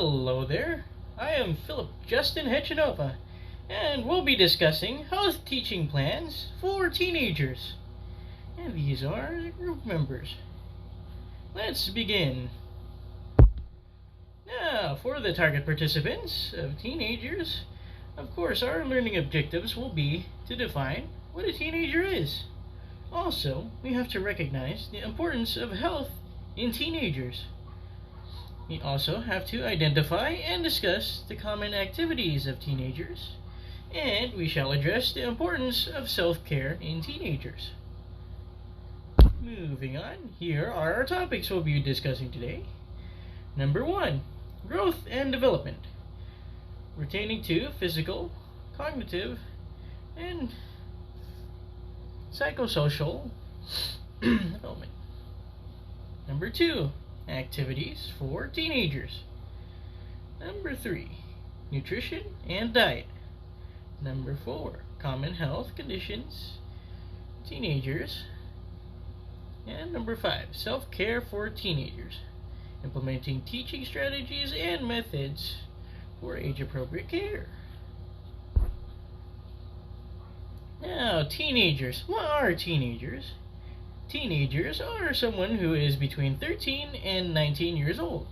Hello there, I am Philip Justin Hechanova, and we'll be discussing health teaching plans for teenagers. And these are the group members. Let's begin. Now, for the target participants of teenagers, of course, our learning objectives will be to define what a teenager is. Also, we have to recognize the importance of health in teenagers. We also have to identify and discuss the common activities of teenagers, and we shall address the importance of self-care in teenagers. Moving on, here are our topics we'll be discussing today. Number 1, growth and development, pertaining to physical, cognitive, and psychosocial development. Number 2, activities for teenagers. Number 3, nutrition and diet. Number 4, common health conditions, teenagers. And number 5, self-care for teenagers, implementing teaching strategies and methods for age-appropriate care. Now, teenagers. What are teenagers? Teenagers are someone who is between 13 and 19 years old.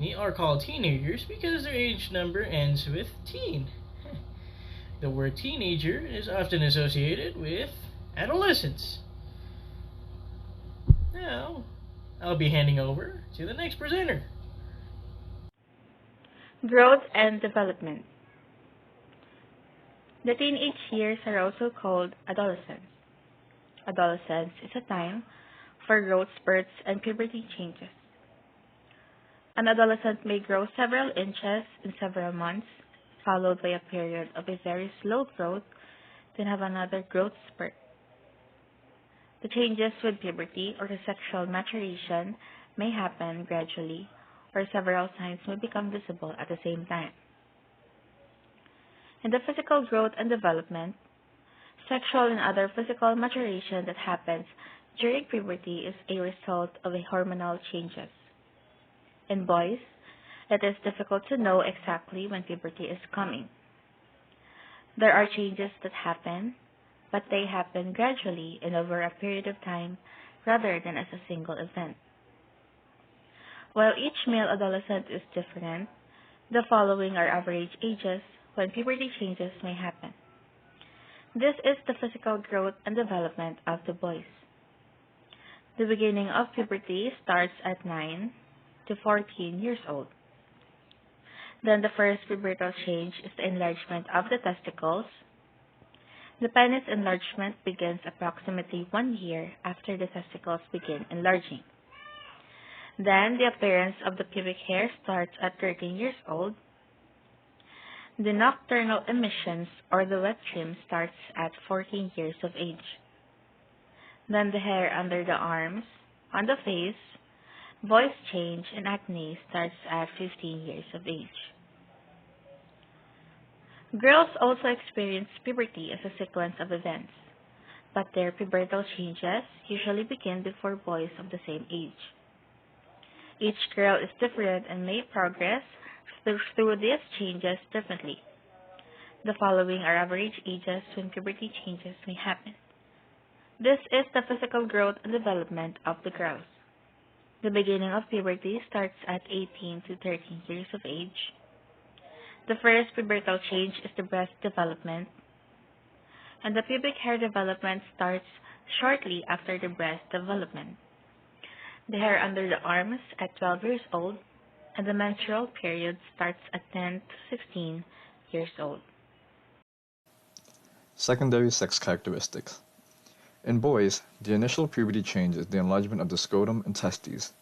They are called teenagers because their age number ends with teen. The word teenager is often associated with adolescence. Now, I'll be handing over to the next presenter. Growth and development. The teenage years are also called adolescence. Adolescence is a time for growth spurts and puberty changes. An adolescent may grow several inches in several months, followed by a period of a very slow growth, then have another growth spurt. The changes with puberty or the sexual maturation may happen gradually, or several signs may become visible at the same time. In the physical growth and development, sexual and other physical maturation that happens during puberty is a result of hormonal changes. In boys, it is difficult to know exactly when puberty is coming. There are changes that happen, but they happen gradually and over a period of time rather than as a single event. While each male adolescent is different, the following are average ages when puberty changes may happen. This is the physical growth and development of the boys. The beginning of puberty starts at 9 to 14 years old. Then the first pubertal change is the enlargement of the testicles. The penis enlargement begins approximately 1 year after the testicles begin enlarging. Then the appearance of the pubic hair starts at 13 years old. The nocturnal emissions or the wet trim starts at 14 years of age. Then the hair under the arms, on the face, voice change, and acne starts at 15 years of age. Girls also experience puberty as a sequence of events, but their pubertal changes usually begin before boys of the same age. Each girl is different and may progress through these changes differently. The following are average ages when puberty changes may happen. This is the physical growth and development of the girls. The beginning of puberty starts at 18 to 13 years of age. The first pubertal change is the breast development, and the pubic hair development starts shortly after the breast development. The hair under the arms at 12 years old, and the menstrual period starts at 10 to 16 years old. Secondary sex characteristics. In boys, the initial puberty change is the enlargement of the scrotum and testes.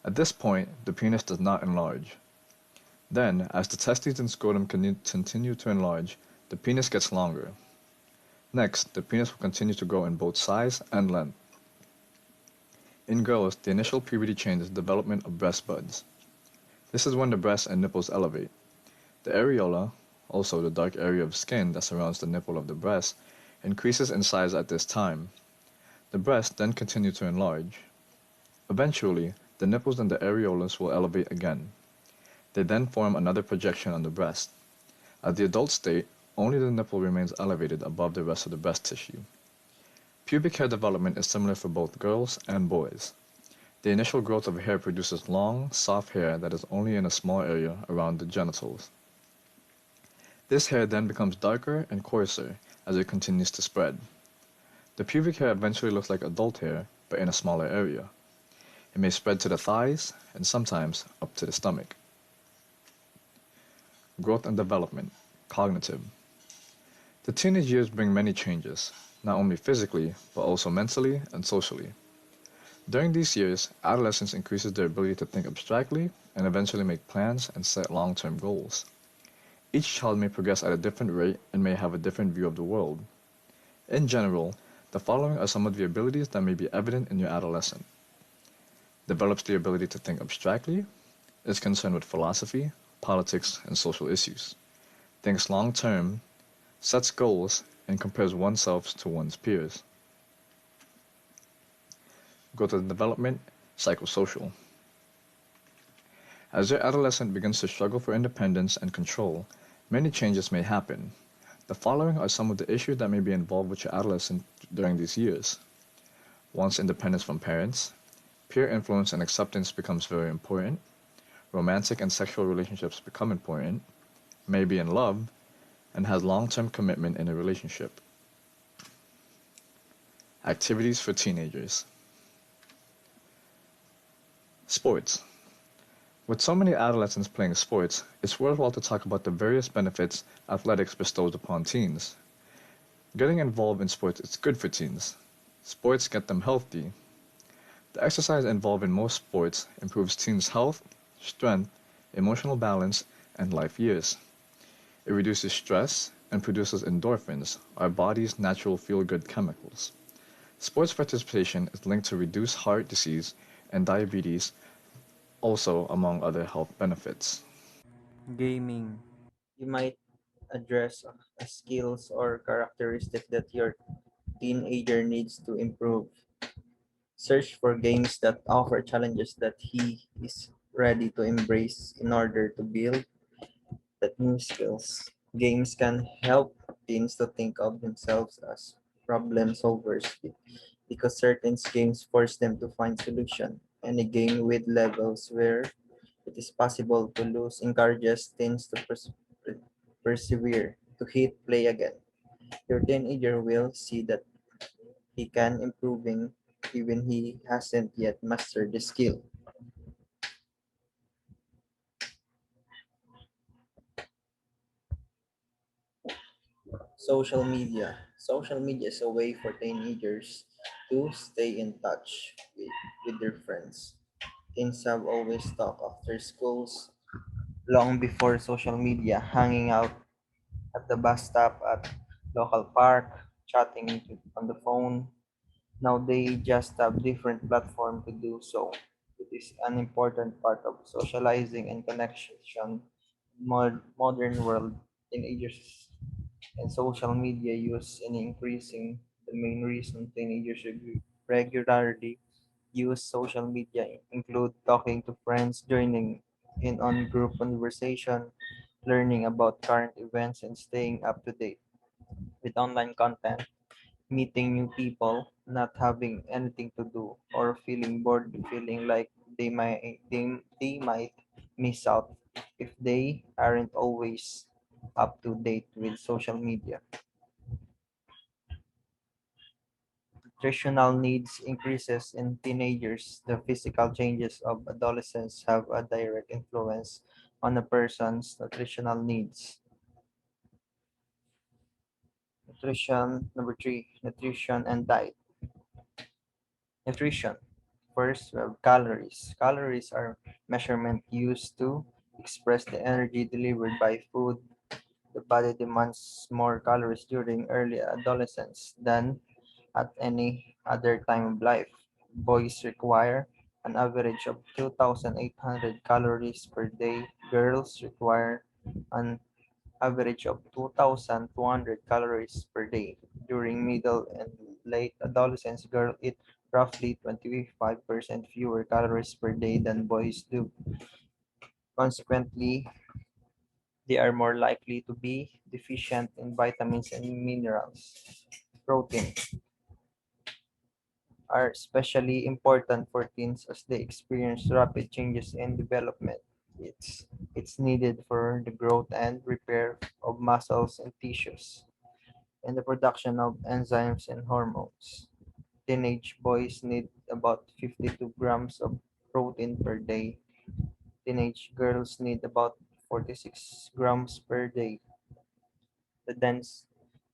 At this point, the penis does not enlarge. Then, as the testes and scrotum continue to enlarge, the penis gets longer. Next, the penis will continue to grow in both size and length. In girls, the initial puberty change is the development of breast buds. This is when the breasts and nipples elevate. The areola, also the dark area of skin that surrounds the nipple of the breast, increases in size at this time. The breasts then continue to enlarge. Eventually, the nipples and the areolas will elevate again. They then form another projection on the breast. At the adult state, only the nipple remains elevated above the rest of the breast tissue. Pubic hair development is similar for both girls and boys. The initial growth of hair produces long, soft hair that is only in a small area around the genitals. This hair then becomes darker and coarser as it continues to spread. The pubic hair eventually looks like adult hair, but in a smaller area. It may spread to the thighs and sometimes up to the stomach. Growth and development, cognitive. The teenage years bring many changes, not only physically, but also mentally and socially. During these years, adolescence increases their ability to think abstractly and eventually make plans and set long-term goals. Each child may progress at a different rate and may have a different view of the world. In general, the following are some of the abilities that may be evident in your adolescent. Develops the ability to think abstractly, is concerned with philosophy, politics, and social issues, thinks long term, sets goals, and compares oneself to one's peers. Growth and development, psychosocial. As your adolescent begins to struggle for independence and control, many changes may happen. The following are some of the issues that may be involved with your adolescent during these years. Wants independence from parents, peer influence and acceptance becomes very important, romantic and sexual relationships become important, may be in love, and has long-term commitment in a relationship. Activities for teenagers. Sports. With so many adolescents playing sports, it's worthwhile to talk about the various benefits athletics bestows upon teens. Getting involved in sports is good for teens. Sports get them healthy. The exercise involved in most sports improves teens' health, strength, emotional balance, and life years. It reduces stress and produces endorphins, our body's natural feel-good chemicals. Sports participation is linked to reduced heart disease and diabetes, also among other health benefits. Gaming. You might address a skills or characteristic that your teenager needs to improve. Search for games that offer challenges that he is ready to embrace in order to build that new skills. Games can help teens to think of themselves as problem solvers because certain games force them to find solution. And a game with levels where it is possible to lose encourages teens to persevere, to hit play again. Your teenager will see that he can improving even he hasn't yet mastered the skill. Social media. Social media is a way for teenagers to stay in touch with their friends. Teens have always talked after schools, long before social media, hanging out at the bus stop, at local park, chatting on the phone. Now they just have different platform to do so. It is an important part of socializing and connection. Modern world, teenagers and social media use in increasing. The main reason teenagers regularly use social media include talking to friends, joining in on group conversation, learning about current events, and staying up to date with online content, meeting new people, not having anything to do, or feeling bored, feeling like they might miss out if they aren't always up to date with social media. Nutritional needs increases in teenagers. The physical changes of adolescents have a direct influence on a person's nutritional needs. Nutrition, number three, nutrition and diet. Nutrition. First, we have calories. Calories are measurement used to express the energy delivered by food. The body demands more calories during early adolescence than at any other time of life. Boys require an average of 2,800 calories per day. Girls require an average of 2,200 calories per day. During middle and late adolescence, girls eat roughly 25% fewer calories per day than boys do. Consequently, they are more likely to be deficient in vitamins and minerals. Protein are especially important for teens as they experience rapid changes in development. It's needed for the growth and repair of muscles and tissues and the production of enzymes and hormones. Teenage boys need about 52 grams of protein per day. Teenage girls need about 46 grams per day. The dense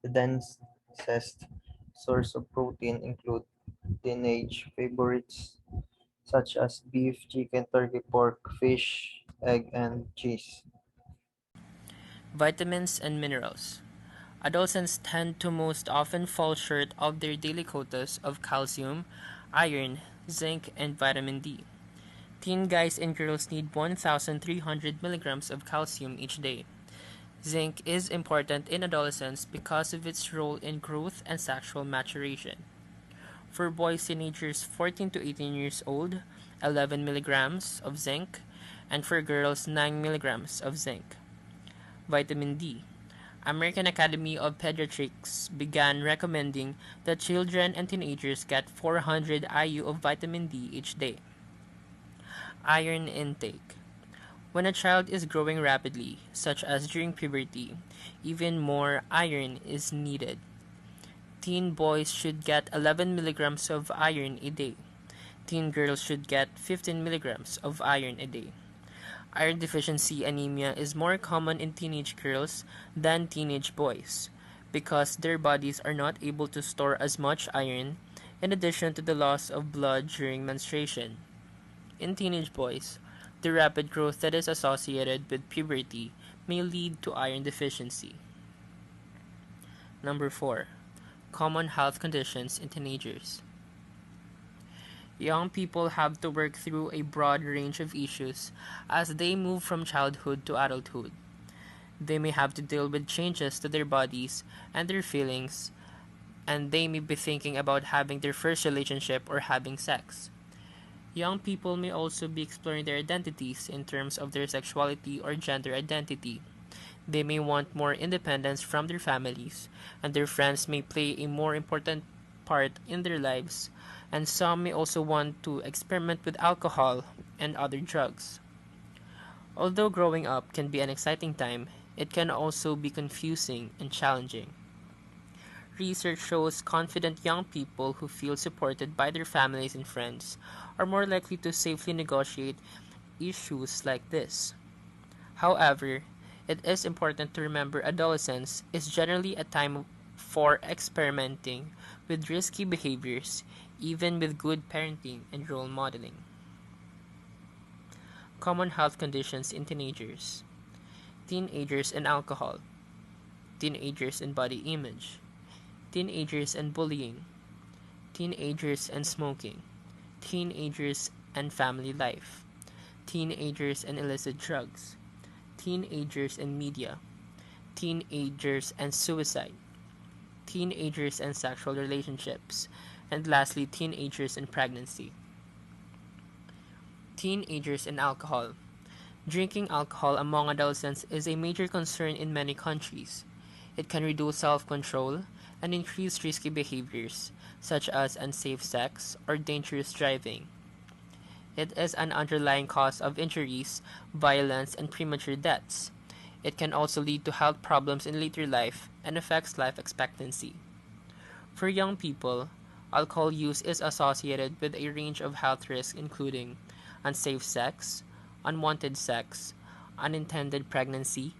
the densest source of protein include teenage favorites such as beef, chicken, turkey, pork, fish, egg, and cheese. Vitamins and minerals. Adolescents tend to most often fall short of their daily quotas of calcium, iron, zinc, and vitamin D. Teen guys and girls need 1,300 milligrams of calcium each day. Zinc is important in adolescence because of its role in growth and sexual maturation. For boys teenagers 14 to 18 years old, 11 milligrams of zinc, and for girls 9 milligrams of zinc. Vitamin D. American Academy of Pediatrics began recommending that children and teenagers get 400 IU of vitamin D each day. Iron intake. When a child is growing rapidly, such as during puberty, even more iron is needed. Teen boys should get 11 milligrams of iron a day. Teen girls should get 15 milligrams of iron a day. Iron deficiency anemia is more common in teenage girls than teenage boys because their bodies are not able to store as much iron in addition to the loss of blood during menstruation. In teenage boys, the rapid growth that is associated with puberty may lead to iron deficiency. Number 4. Common health conditions in teenagers. Young people have to work through a broad range of issues as they move from childhood to adulthood. They may have to deal with changes to their bodies and their feelings, and they may be thinking about having their first relationship or having sex. Young people may also be exploring their identities in terms of their sexuality or gender identity. They may want more independence from their families, and their friends may play a more important part in their lives, and some may also want to experiment with alcohol and other drugs. Although growing up can be an exciting time, it can also be confusing and challenging. Research shows confident young people who feel supported by their families and friends are more likely to safely negotiate issues like this. However, it is important to remember adolescence is generally a time for experimenting with risky behaviors, even with good parenting and role modeling. Common health conditions in teenagers. Teenagers and alcohol. Teenagers and body image. Teenagers and bullying. Teenagers and smoking. Teenagers and family life. Teenagers and illicit drugs. Teenagers and media. Teenagers and suicide. Teenagers and sexual relationships. And lastly, teenagers and pregnancy. Teenagers and alcohol. Drinking alcohol among adolescents is a major concern in many countries. It can reduce self-control and increase risky behaviors, such as unsafe sex or dangerous driving. It is an underlying cause of injuries, violence, and premature deaths. It can also lead to health problems in later life and affects life expectancy. For young people, alcohol use is associated with a range of health risks including unsafe sex, unwanted sex, unintended pregnancy,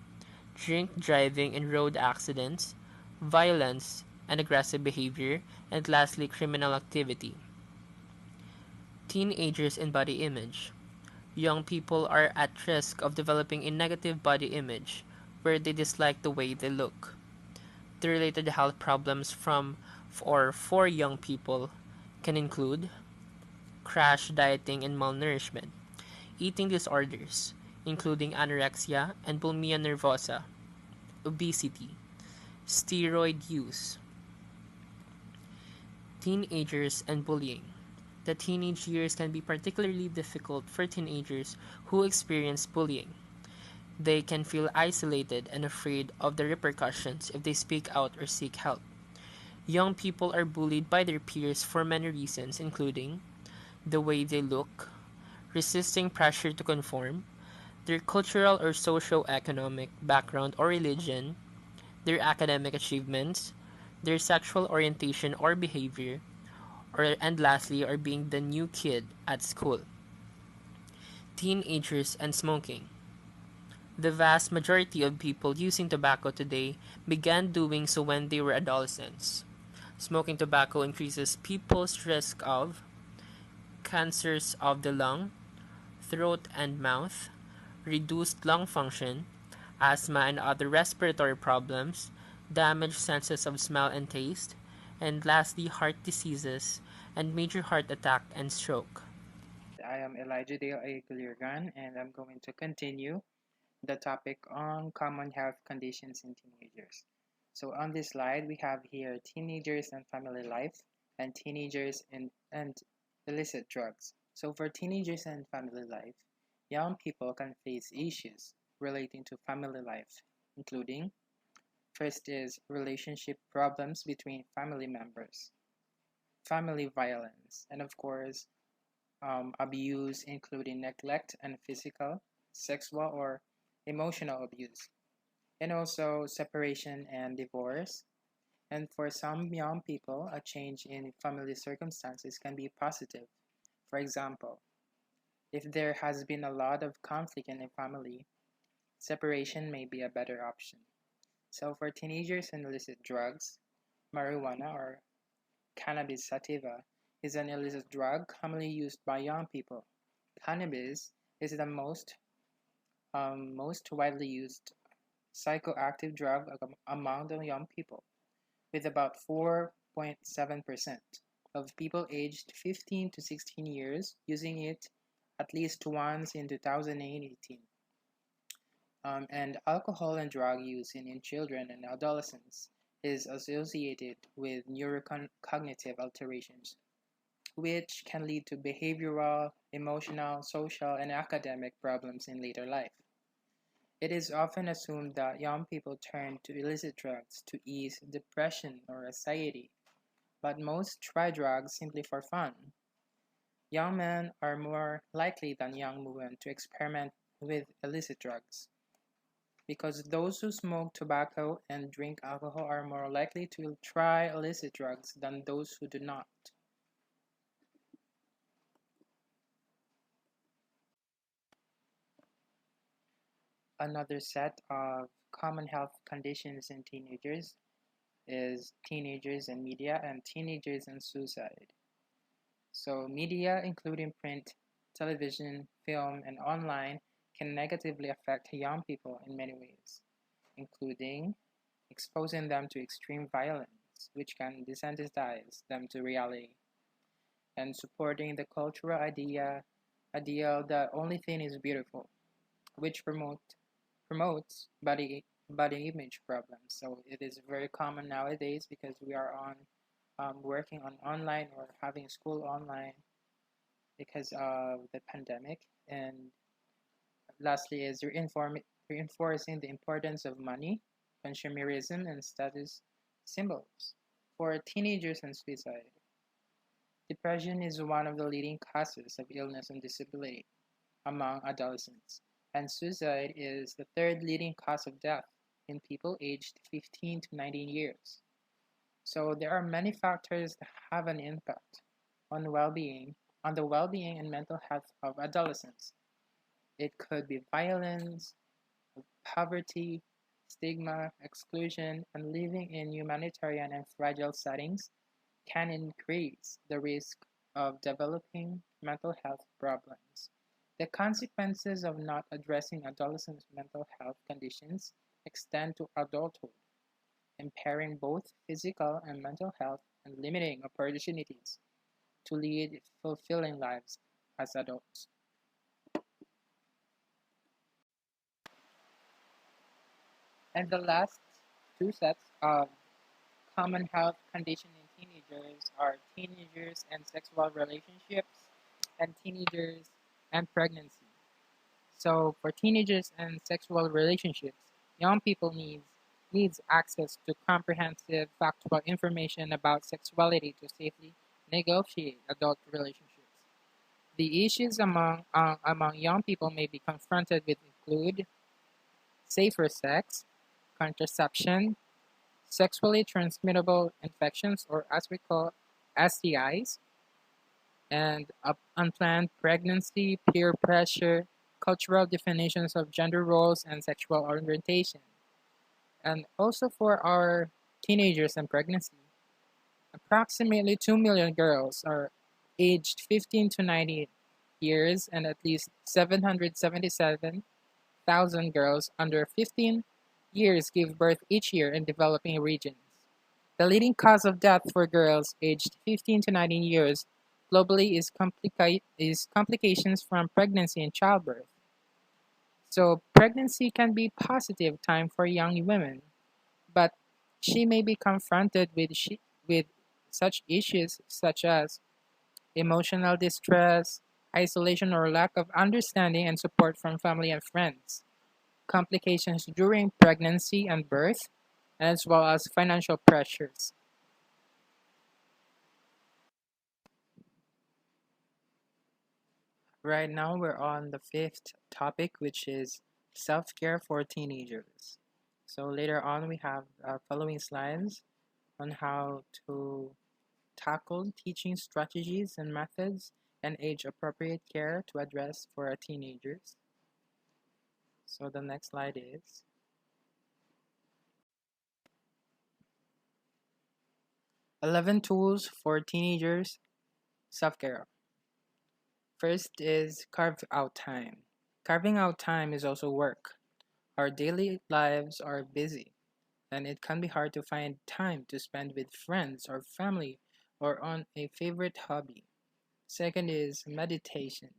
drink driving and road accidents, violence and aggressive behavior, and lastly, criminal activity. Teenagers and body image. Young people are at risk of developing a negative body image where they dislike the way they look. The related health problems from or for young people can include crash dieting and malnourishment, eating disorders, including anorexia and bulimia nervosa, obesity, steroid use. Teenagers and bullying. The teenage years can be particularly difficult for teenagers who experience bullying. They can feel isolated and afraid of the repercussions if they speak out or seek help. Young people are bullied by their peers for many reasons, including the way they look, resisting pressure to conform, their cultural or socio-economic background or religion, their academic achievements, their sexual orientation or behavior, and lastly are being the new kid at school. Teenagers and smoking. The vast majority of people using tobacco today began doing so when they were adolescents. Smoking tobacco increases people's risk of cancers of the lung, throat and mouth, reduced lung function, asthma and other respiratory problems, damaged senses of smell and taste, and lastly heart diseases and major heart attack and stroke. I am Elijah Dale A. Gulirgan, and I'm going to continue the topic on common health conditions in teenagers. So on this slide, we have here teenagers and family life, and teenagers and illicit drugs. So for teenagers and family life, young people can face issues relating to family life, including first is relationship problems between family members, family violence, and of course, abuse, including neglect and physical, sexual, or emotional abuse, and also separation and divorce. And for some young people, a change in family circumstances can be positive. For example, if there has been a lot of conflict in a family, separation may be a better option. So for teenagers and illicit drugs, marijuana or cannabis sativa is an illicit drug commonly used by young people. Cannabis is the most widely used psychoactive drug among the young people, with about 4.7% of people aged 15 to 16 years using it at least once in 2018. And alcohol and drug use in children and adolescents is associated with neurocognitive alterations, which can lead to behavioral, emotional, social, and academic problems in later life. It is often assumed that young people turn to illicit drugs to ease depression or anxiety, but most try drugs simply for fun. Young men are more likely than young women to experiment with illicit drugs, because those who smoke tobacco and drink alcohol are more likely to try illicit drugs than those who do not. Another set of common health conditions in teenagers is teenagers and media and teenagers and suicide. So media, including print, television, film, and online, can negatively affect young people in many ways, including exposing them to extreme violence, which can desensitize them to reality, and supporting the cultural ideal that only thin is beautiful, which promotes body image problems. So it is very common nowadays because we are on working on online or having school online because of the pandemic. And lastly is reinforcing the importance of money, consumerism, and status symbols. For teenagers and suicide, depression is one of the leading causes of illness and disability among adolescents, and suicide is the third leading cause of death in people aged 15 to 19 years. So there are many factors that have an impact on well-being, on the well-being and mental health of adolescents. It could be violence, poverty, stigma, exclusion, and living in humanitarian and fragile settings can increase the risk of developing mental health problems. The consequences of not addressing adolescents' mental health conditions extend to adulthood, impairing both physical and mental health and limiting opportunities to lead fulfilling lives as adults. And the last two sets of common health conditions in teenagers teenagers are teenagers and sexual relationships, and teenagers and pregnancy. So for teenagers and sexual relationships, young people needs access to comprehensive factual information about sexuality to safely negotiate adult relationships. The issues among young people may be confronted with include safer sex, contraception, sexually transmittable infections, or as we call STIs, and unplanned pregnancy, peer pressure, cultural definitions of gender roles and sexual orientation. And also for our teenagers and pregnancy, approximately 2 million girls are aged 15 to 19 years, and at least 777,000 girls under 15 years give birth each year in developing regions. The leading cause of death for girls aged 15 to 19 years globally is complications from pregnancy and childbirth. So pregnancy can be positive time for young women, but she may be confronted with such issues such as emotional distress, isolation or lack of understanding and support from family and friends, complications during pregnancy and birth, as well as financial pressures. Right now, we're on the fifth topic, which is self care for teenagers. So, later on, we have following slides on how to tackle teaching strategies and methods and age appropriate care to address for our teenagers. So, the next slide is 11 tools for teenagers self care. First is carve out time. Carving out time is also work. Our daily lives are busy, and it can be hard to find time to spend with friends or family or on a favorite hobby. Second is meditation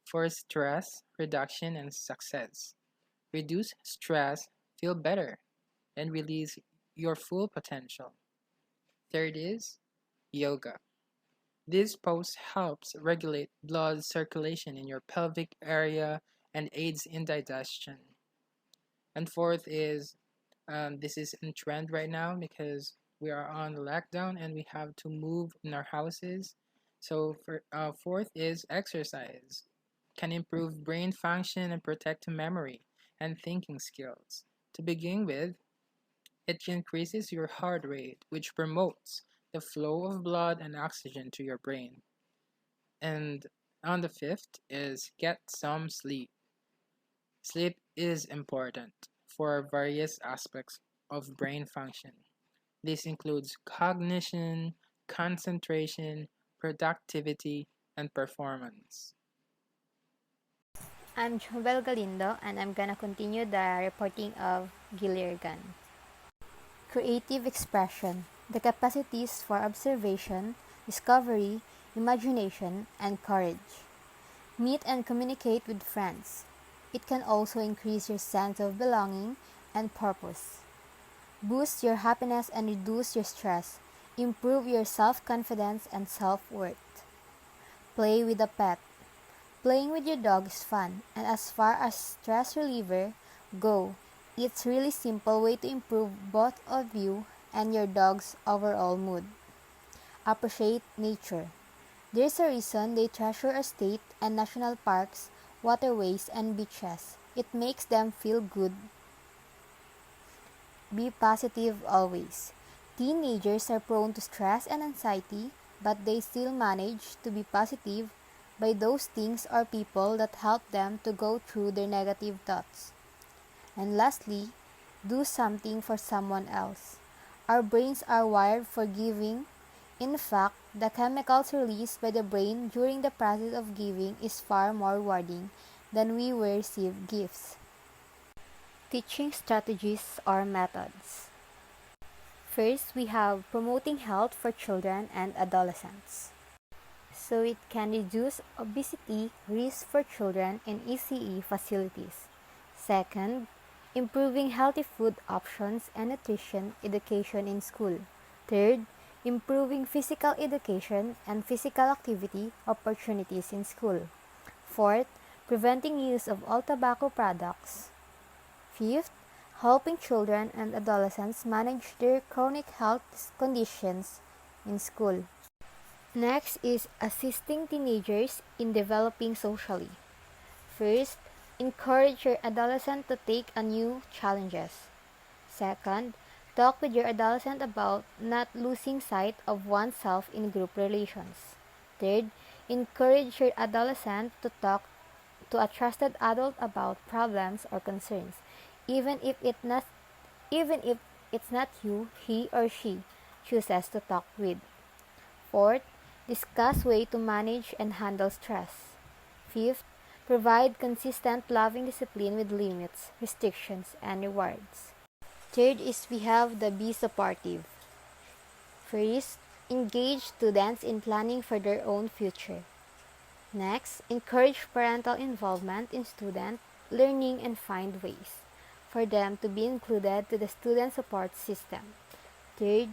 for stress reduction and success. Reduce stress, feel better, and release your full potential. Third is yoga. This pose helps regulate blood circulation in your pelvic area and aids in digestion. And fourth is this is in trend right now because we are on the lockdown and we have to move in our houses. So for fourth is exercise. Can improve brain function and protect memory and thinking skills. To begin with, it increases your heart rate, which promotes the flow of blood and oxygen to your brain. And on the fifth is get some sleep. Sleep is important for various aspects of brain function. This includes cognition, concentration, productivity, and performance. I'm Jovel Galindo and I'm gonna continue the reporting of Gilligan. Creative expression, the capacities for observation, discovery, imagination, and courage. Meet and communicate with friends. It can also increase your sense of belonging and purpose. Boost your happiness and reduce your stress. Improve your self-confidence and self-worth. Play with a pet. Playing with your dog is fun, and as far as stress reliever go, it's really simple way to improve both of you and your dog's overall mood. Appreciate nature. There's a reason they treasure our state and national parks, waterways, and beaches. It makes them feel good. Be positive always. Teenagers are prone to stress and anxiety, but they still manage to be positive by those things or people that help them to go through their negative thoughts. And lastly, do something for someone else. Our brains are wired for giving. In fact, the chemicals released by the brain during the process of giving is far more rewarding than we receive gifts. Teaching strategies or methods. First, we have promoting health for children and adolescents. So it can reduce obesity risk for children in ECE facilities. Second, improving healthy food options and nutrition education in school. Third, improving physical education and physical activity opportunities in school. Fourth, preventing use of all tobacco products. Fifth, helping children and adolescents manage their chronic health conditions in school. Next is assisting teenagers in developing socially. First, encourage your adolescent to take on new challenges. Second, talk with your adolescent about not losing sight of oneself in group relations. Third, encourage your adolescent to talk to a trusted adult about problems or concerns, even if it's not you, he or she chooses to talk with. Fourth, discuss way to manage and handle stress. Fifth, provide consistent loving discipline with limits, restrictions, and rewards. Third is we have the be supportive. First, engage students in planning for their own future. Next, encourage parental involvement in student learning and find ways for them to be included to the student support system. Third,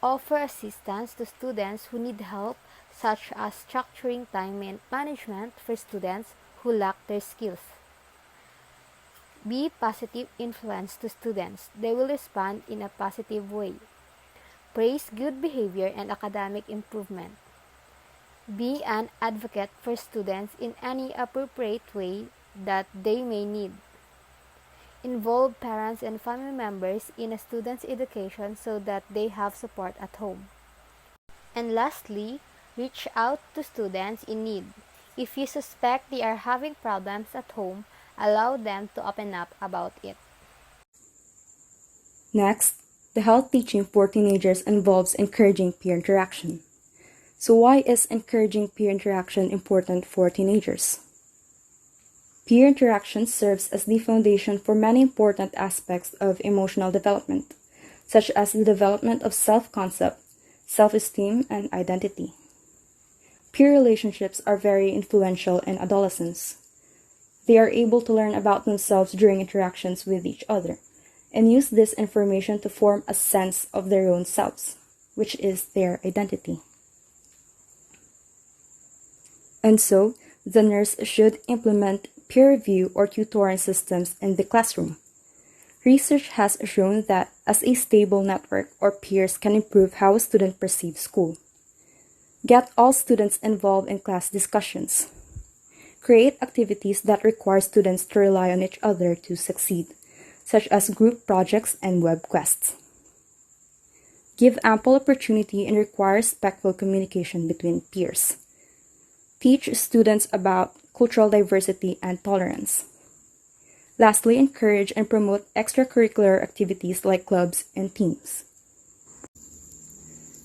offer assistance to students who need help, such as structuring time management for students who lack their skills. Be positive influence to students. They will respond in a positive way. Praise good behavior and academic improvement. Be an advocate for students in any appropriate way that they may need. Involve parents and family members in a student's education so that they have support at home. And lastly, reach out to students in need. If you suspect they are having problems at home, allow them to open up about it. Next, the health teaching for teenagers involves encouraging peer interaction. So why is encouraging peer interaction important for teenagers? Peer interaction serves as the foundation for many important aspects of emotional development, such as the development of self-concept, self-esteem, and identity. Peer relationships are very influential in adolescence. They are able to learn about themselves during interactions with each other, and use this information to form a sense of their own selves, which is their identity. And so, the nurse should implement peer review or tutoring systems in the classroom. Research has shown that as a stable network or peers can improve how a student perceives school. Get all students involved in class discussions. Create activities that require students to rely on each other to succeed, such as group projects and web quests. Give ample opportunity and require respectful communication between peers. Teach students about cultural diversity and tolerance. Lastly, encourage and promote extracurricular activities like clubs and teams.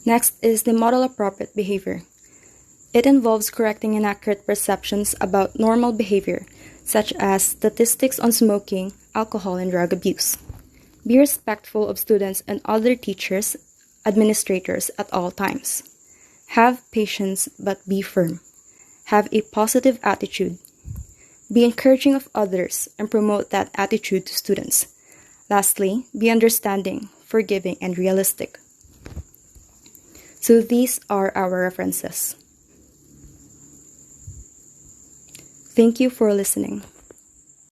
Next is the model appropriate behavior. It involves correcting inaccurate perceptions about normal behavior, such as statistics on smoking, alcohol, and drug abuse. Be respectful of students and other teachers, administrators at all times. Have patience but be firm. Have a positive attitude. Be encouraging of others and promote that attitude to students. Lastly, be understanding, forgiving, and realistic. So these are our references. Thank you for listening.